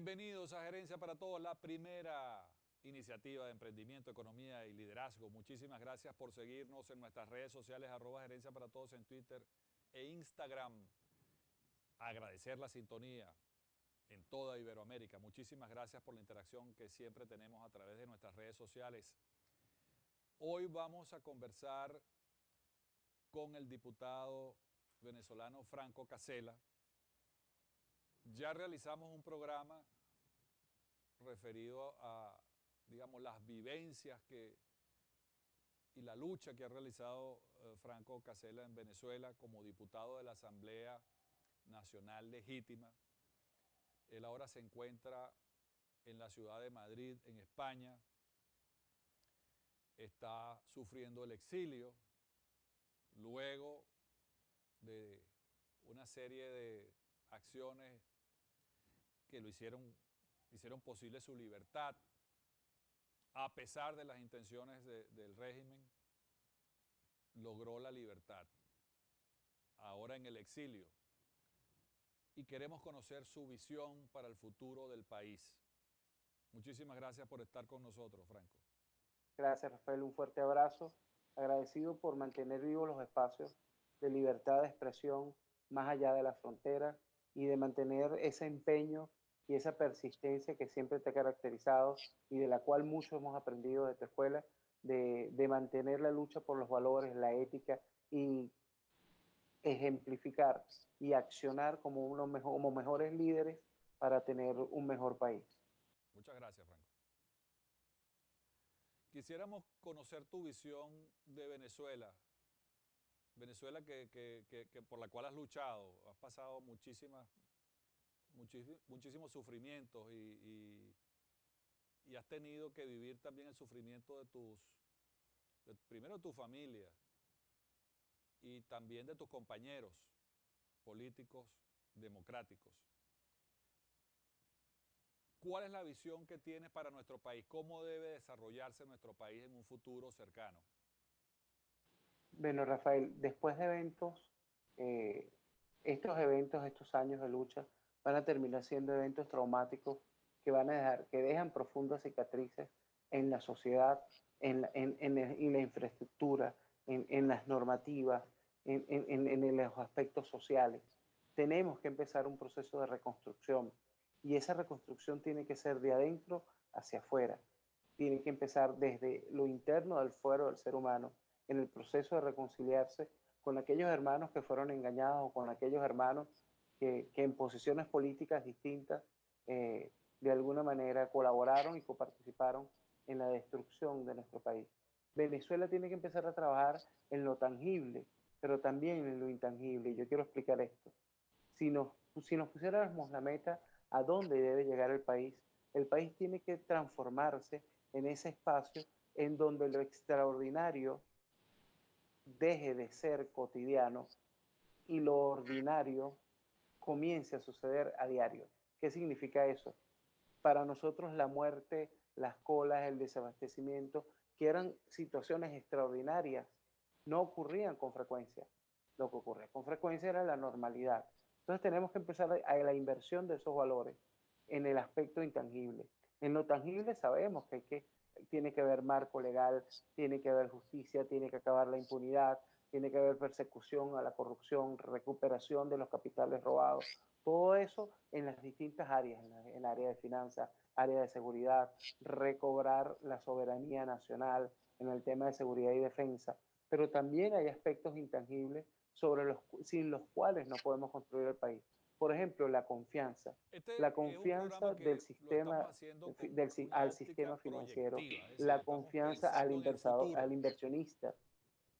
Bienvenidos a Gerencia para Todos, la primera iniciativa de emprendimiento, economía y liderazgo. Muchísimas gracias por seguirnos en nuestras redes sociales, @Gerencia para Todos en Twitter e Instagram. Agradecer la sintonía en toda Iberoamérica. Muchísimas gracias por la interacción que siempre tenemos a través de nuestras redes sociales. Hoy vamos a conversar con el diputado venezolano Franco Casella. Ya realizamos un programa referido a, digamos, las vivencias y la lucha que ha realizado Franco Casella en Venezuela como diputado de la Asamblea Nacional Legítima. Él ahora se encuentra en la ciudad de Madrid, en España. Está sufriendo el exilio luego de una serie de acciones que hicieron posible su libertad, a pesar de las intenciones del régimen, logró la libertad, ahora en el exilio. Y queremos conocer su visión para el futuro del país. Muchísimas gracias por estar con nosotros, Franco. Gracias, Rafael. Un fuerte abrazo. Agradecido por mantener vivos los espacios de libertad de expresión más allá de la frontera y de mantener ese empeño y esa persistencia que siempre te ha caracterizado y de la cual mucho hemos aprendido de tu escuela, de mantener la lucha por los valores, la ética y ejemplificar y accionar como mejores líderes para tener un mejor país. Muchas gracias, Franco. Quisiéramos conocer tu visión de Venezuela. Venezuela que por la cual has luchado, has pasado muchísimos sufrimientos y has tenido que vivir también el sufrimiento primero de tu familia y también de tus compañeros políticos democráticos. ¿Cuál es la visión que tienes para nuestro país? ¿Cómo debe desarrollarse nuestro país en un futuro cercano? Bueno, Rafael, después de eh, estos años de lucha, van a terminar siendo eventos traumáticos que dejan profundas cicatrices en la sociedad, en la infraestructura, en las normativas, en los aspectos sociales. Tenemos que empezar un proceso de reconstrucción y esa reconstrucción tiene que ser de adentro hacia afuera. Tiene que empezar desde lo interno del fuero del ser humano, en el proceso de reconciliarse con aquellos hermanos que fueron engañados o con aquellos hermanos que en posiciones políticas distintas de alguna manera colaboraron y coparticiparon en la destrucción de nuestro país. Venezuela tiene que empezar a trabajar en lo tangible, pero también en lo intangible. Y yo quiero explicar esto. Si nos pusiéramos la meta a dónde debe llegar el país tiene que transformarse en ese espacio en donde lo extraordinario deje de ser cotidiano y lo ordinario comience a suceder a diario. ¿Qué significa eso? Para nosotros la muerte, las colas, el desabastecimiento, que eran situaciones extraordinarias, no ocurrían con frecuencia. Lo que ocurría con frecuencia era la normalidad. Entonces tenemos que empezar a la inversión de esos valores en el aspecto intangible. En lo tangible sabemos que tiene que haber marco legal, tiene que haber justicia, tiene que acabar la impunidad, tiene que haber persecución a la corrupción, recuperación de los capitales robados, todo eso en las distintas áreas, en el área de finanzas, área de seguridad, recobrar la soberanía nacional en el tema de seguridad y defensa, pero también hay aspectos intangibles sin los cuales no podemos construir el país. Por ejemplo, la Este es un programa confianza del que lo estamos sistema, haciendo con una al óptica sistema financiero, proyectiva, es decir, la estamos confianza pensando en el al futuro. inversionista.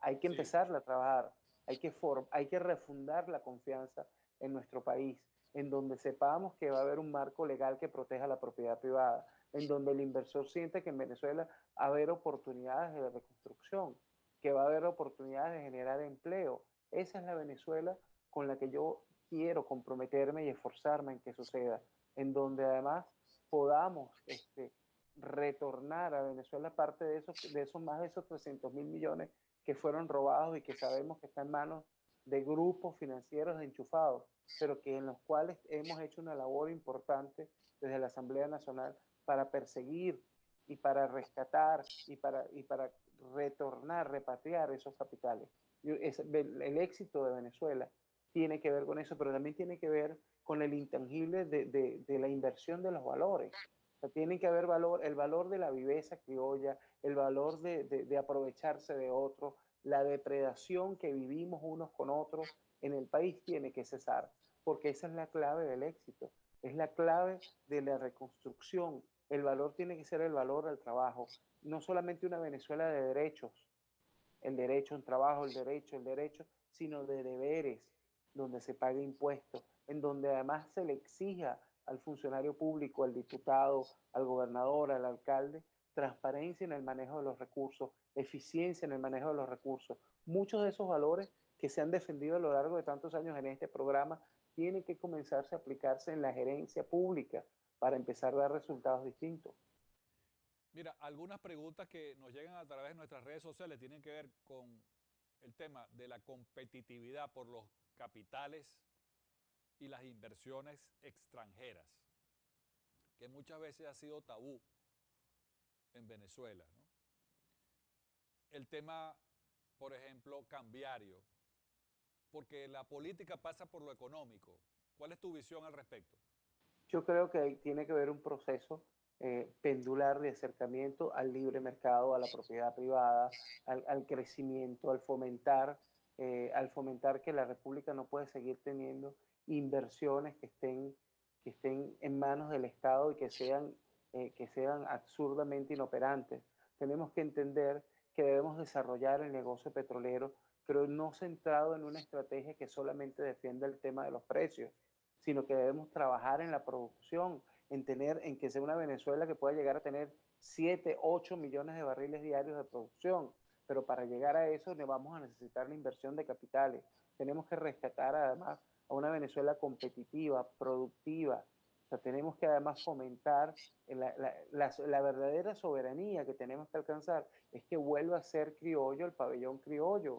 Hay que Sí, empezarla a trabajar, hay que refundar la confianza en nuestro país, en donde sepamos que va a haber un marco legal que proteja la propiedad privada, en donde el inversor siente que en Venezuela va a haber oportunidades de reconstrucción, que va a haber oportunidades de generar empleo. Esa es la Venezuela con la que yo quiero comprometerme y esforzarme en que suceda, en donde además podamos retornar a Venezuela parte de esos más de esos 300.000 millones que fueron robados y que sabemos que está en manos de grupos financieros enchufados, pero que en los cuales hemos hecho una labor importante desde la Asamblea Nacional para perseguir y para rescatar y para retornar, repatriar esos capitales. El éxito de Venezuela tiene que ver con eso, pero también tiene que ver con el intangible de la inversión de los valores. O sea, tiene que haber valor, el valor de la viveza criolla, el valor de aprovecharse de otros, la depredación que vivimos unos con otros en el país tiene que cesar, porque esa es la clave del éxito, es la clave de la reconstrucción. El valor tiene que ser el valor al trabajo, no solamente una Venezuela de derechos, el derecho a un trabajo, el derecho, sino de deberes, donde se pague impuestos, en donde además se le exija al funcionario público, al diputado, al gobernador, al alcalde, transparencia en el manejo de los recursos, eficiencia en el manejo de los recursos. Muchos de esos valores que se han defendido a lo largo de tantos años en este programa tienen que comenzarse a aplicarse en la gerencia pública para empezar a dar resultados distintos. Mira, algunas preguntas que nos llegan a través de nuestras redes sociales tienen que ver con el tema de la competitividad por los capitales y las inversiones extranjeras, que muchas veces ha sido tabú en Venezuela, ¿no? El tema, por ejemplo, cambiario, porque la política pasa por lo económico. ¿Cuál es tu visión al respecto? Yo creo que tiene que haber un proceso pendular de acercamiento al libre mercado, a la propiedad privada, al crecimiento, al fomentar que la República no puede seguir teniendo inversiones que estén en manos del Estado y que sean absurdamente inoperantes. Tenemos que entender que debemos desarrollar el negocio petrolero, pero no centrado en una estrategia que solamente defienda el tema de los precios, sino que debemos trabajar en la producción, en que sea una Venezuela que pueda llegar a tener 7, 8 millones de barriles diarios de producción. Pero para llegar a eso vamos a necesitar la inversión de capitales. Tenemos que rescatar además a una Venezuela competitiva, productiva. O sea, tenemos que además fomentar la verdadera soberanía que tenemos que alcanzar, es que vuelva a ser criollo el pabellón criollo,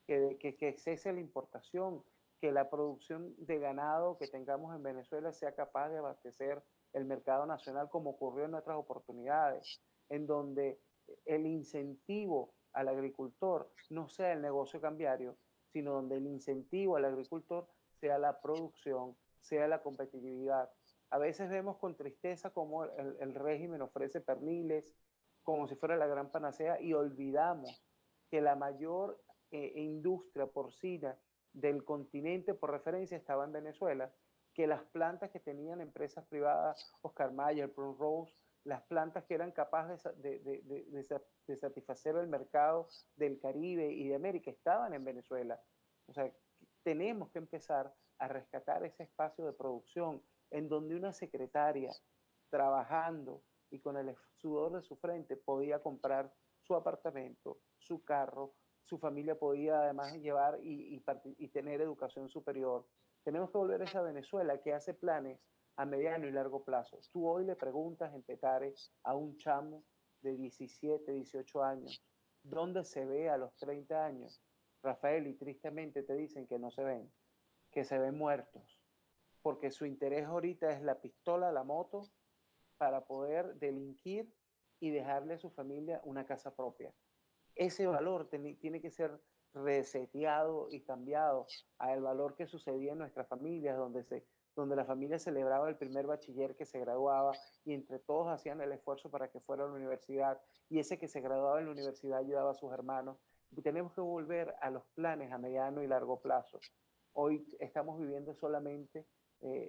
que cese la importación, que la producción de ganado que tengamos en Venezuela sea capaz de abastecer el mercado nacional como ocurrió en otras oportunidades, en donde el incentivo al agricultor no sea el negocio cambiario, sino donde el incentivo al agricultor sea la producción, sea la competitividad. A veces vemos con tristeza cómo el régimen ofrece perniles como si fuera la gran panacea y olvidamos que la mayor industria porcina del continente por referencia estaba en Venezuela, que las plantas que tenían empresas privadas, Oscar Mayer, Rose, las plantas que eran capaces de satisfacer el mercado del Caribe y de América estaban en Venezuela. O sea, tenemos que empezar a rescatar ese espacio de producción en donde una secretaria trabajando y con el sudor de su frente podía comprar su apartamento, su carro, su familia podía además llevar y tener educación superior. Tenemos que volver a esa Venezuela que hace planes a mediano y largo plazo. Tú hoy le preguntas en Petare a un chamo de 17, 18 años, ¿dónde se ve a los 30 años? Rafael, y tristemente te dicen que no se ven, que se ven muertos, porque su interés ahorita es la pistola, la moto, para poder delinquir y dejarle a su familia una casa propia. Ese valor tiene que ser reseteado y cambiado al valor que sucedía en nuestras familias, donde la familia celebraba el primer bachiller que se graduaba y entre todos hacían el esfuerzo para que fuera a la universidad y ese que se graduaba en la universidad ayudaba a sus hermanos. Y tenemos que volver a los planes a mediano y largo plazo. Hoy estamos viviendo solamente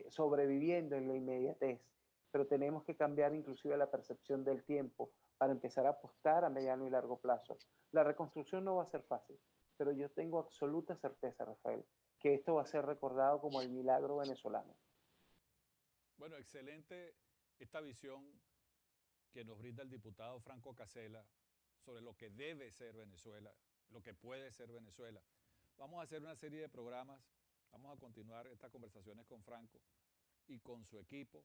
sobreviviendo en la inmediatez, pero tenemos que cambiar inclusive la percepción del tiempo para empezar a apostar a mediano y largo plazo. La reconstrucción no va a ser fácil, pero yo tengo absoluta certeza, Rafael, que esto va a ser recordado como el milagro venezolano. Bueno, excelente esta visión que nos brinda el diputado Franco Casela sobre lo que debe ser Venezuela, lo que puede ser Venezuela. Vamos a hacer una serie de programas, vamos a continuar estas conversaciones con Franco y con su equipo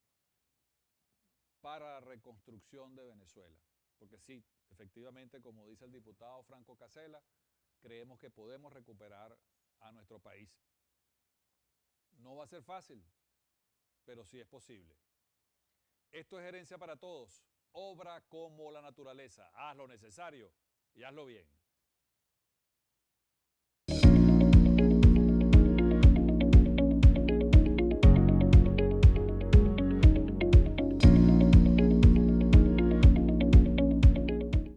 para la reconstrucción de Venezuela. Porque sí, efectivamente, como dice el diputado Franco Casela, creemos que podemos recuperar a nuestro país. No va a ser fácil, pero sí es posible. Esto es Herencia para Todos, obra como la naturaleza. Haz lo necesario y hazlo bien.